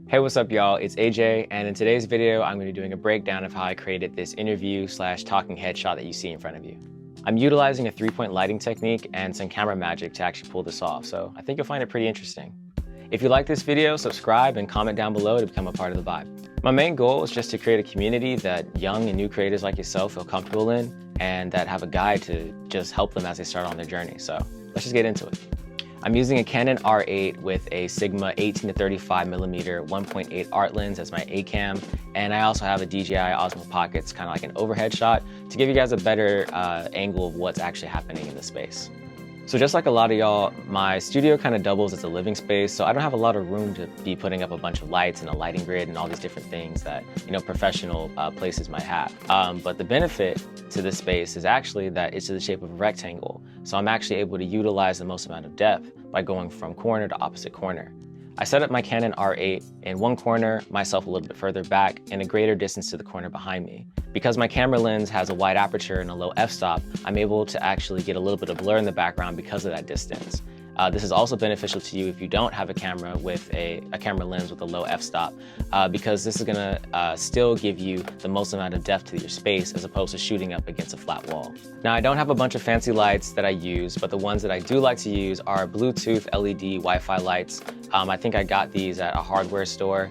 Hey, what's up, y'all? It's AJ, and in today's video, I'm going to be doing a breakdown of how I created this interview/talking head shot that you see in front of you. I'm utilizing a 3-point lighting technique and some camera magic to actually pull this off, so I think you'll find it pretty interesting. If you like this video, subscribe and comment down below to become a part of the vibe. My main goal is just to create a community that young and new creators like yourself feel comfortable in, and that have a guide to just help them as they start on their journey. So let's just get into it. I'm using a Canon R8 with a Sigma 18-35mm 1.8 art lens as my A-cam, and I also have a DJI Osmo Pockets, kind of like an overhead shot, to give you guys a better angle of what's actually happening in the space. So just like a lot of y'all, my studio kind of doubles as a living space, so I don't have a lot of room to be putting up a bunch of lights and a lighting grid and all these different things that, professional places might have. But the benefit to this space is actually that it's in the shape of a rectangle, so I'm actually able to utilize the most amount of depth by going from corner to opposite corner. I set up my Canon R8 in one corner, myself a little bit further back, and a greater distance to the corner behind me. Because my camera lens has a wide aperture and a low f-stop, I'm able to actually get a little bit of blur in the background because of that distance. This is also beneficial to you if you don't have a camera with a camera lens with a low f-stop, because this is gonna still give you the most amount of depth to your space as opposed to shooting up against a flat wall. Now, I don't have a bunch of fancy lights that I use, but the ones that I do like to use are Bluetooth LED Wi-Fi lights. I think I got these at a hardware store.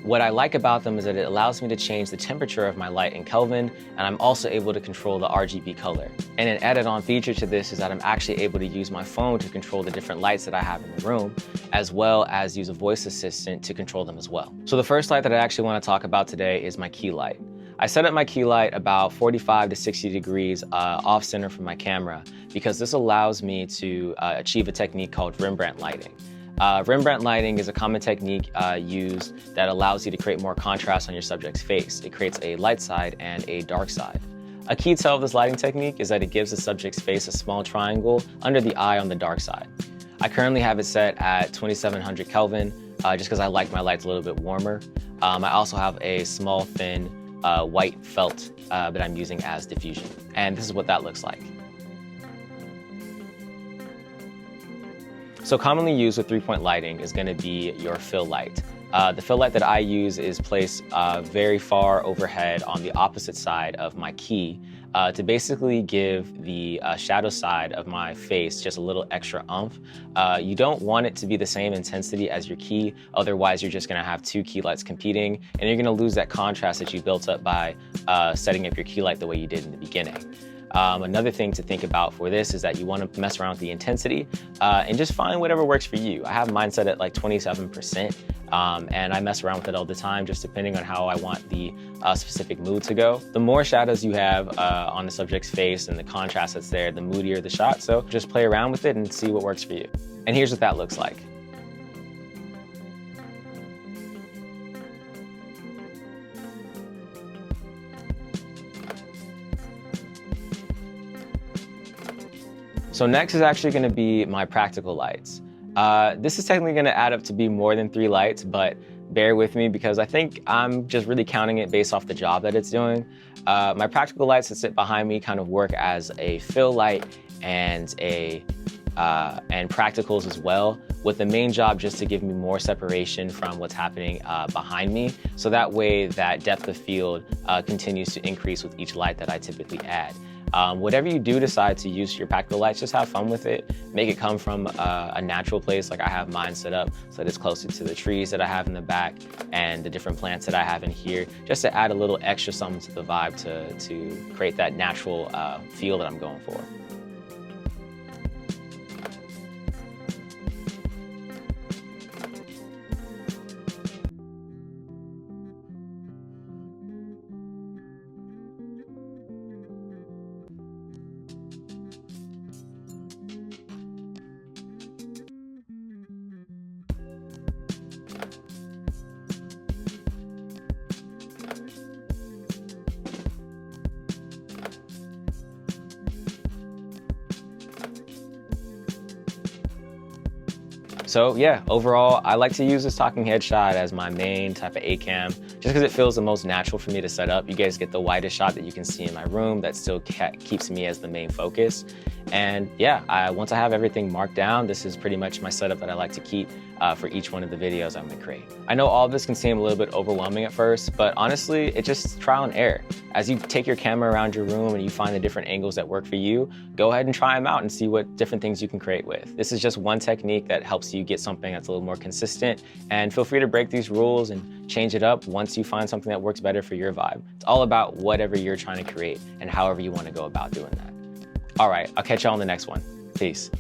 What I like about them is that it allows me to change the temperature of my light in Kelvin, and I'm also able to control the RGB color. And an added-on feature to this is that I'm actually able to use my phone to control the different lights that I have in the room, as well as use a voice assistant to control them as well. So the first light that I actually want to talk about today is my key light. I set up my key light about 45 to 60 degrees off center from my camera, because this allows me to achieve a technique called Rembrandt lighting. Rembrandt lighting is a common technique used that allows you to create more contrast on your subject's face. It creates a light side and a dark side. A key tell of this lighting technique is that it gives the subject's face a small triangle under the eye on the dark side. I currently have it set at 2700 Kelvin, just because I like my lights a little bit warmer. I also have a small, thin, white felt that I'm using as diffusion. And this is what that looks like. So commonly used with 3-point lighting is going to be your fill light. The fill light that I use is placed very far overhead on the opposite side of my key to basically give the shadow side of my face just a little extra oomph. You don't want it to be the same intensity as your key, otherwise you're just going to have two key lights competing, and you're going to lose that contrast that you built up by setting up your key light the way you did in the beginning. Another thing to think about for this is that you want to mess around with the intensity and just find whatever works for you. I have mine set at like 27%, and I mess around with it all the time, just depending on how I want the specific mood to go. The more shadows you have on the subject's face and the contrast that's there, the moodier the shot. So just play around with it and see what works for you. And here's what that looks like. So next is actually going to be my practical lights. This is technically going to add up to be more than 3 lights, but bear with me because I think I'm just really counting it based off the job that it's doing. My practical lights that sit behind me kind of work as a fill light and practicals as well, with the main job just to give me more separation from what's happening behind me, so that way that depth of field continues to increase with each light that I typically add. Whatever you do decide to use your practical lights, just have fun with it. Make it come from a natural place, like I have mine set up so that it's closer to the trees that I have in the back and the different plants that I have in here, just to add a little extra something to the vibe to create that natural feel that I'm going for. So yeah, overall, I like to use this talking head shot as my main type of A-cam, just because it feels the most natural for me to set up. You guys get the widest shot that you can see in my room that still keeps me as the main focus. And yeah, once I have everything marked down, this is pretty much my setup that I like to keep for each one of the videos I'm gonna create. I know all of this can seem a little bit overwhelming at first, but honestly, it's just trial and error. As you take your camera around your room and you find the different angles that work for you, go ahead and try them out and see what different things you can create with. This is just one technique that helps you get something that's a little more consistent, and feel free to break these rules and change it up once you find something that works better for your vibe. It's all about whatever you're trying to create and however you want to go about doing that. All right, I'll catch y'all on the next one. Peace.